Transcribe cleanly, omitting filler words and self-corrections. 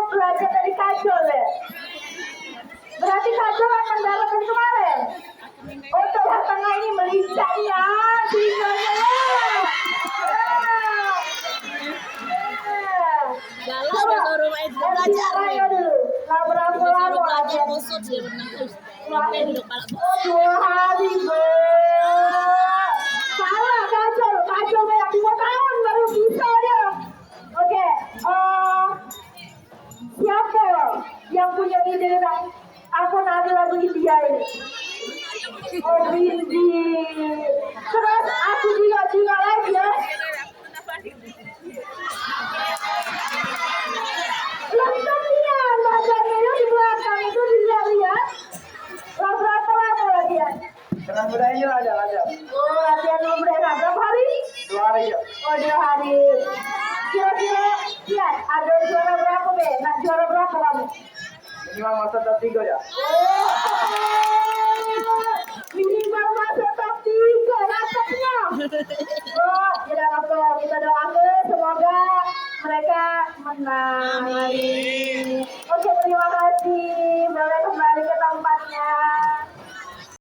Belajar dari kajol ya? Berarti kajol akan balapan kemarin. Oh, tengah-tengah ini melincah ya, singonya ya. Galah suruh main belajar dulu. Labu-labu aja. Musuh dia menang. Dua hari salah kajol kayak 2 tahun baru bisa dia. Oke, siapa yang punya ide tentang aku nari lagu India ini? Oh, Bindi. Terus aku juga lagi ya. Latihan bacanya di belakang itu dilihat. Berapa lama latihan? Dengan budaya ada. Oh, latihan budaya berapa hari? 2 hari ya. Oh, 2 hari. Kira-kira lihat ada juara berapa be? Nak juara berapa kamu? Minimal masa top 3 ya. Minimal masuk top 3 rasanya. Oh, kita doakan semoga mereka menang hari ini.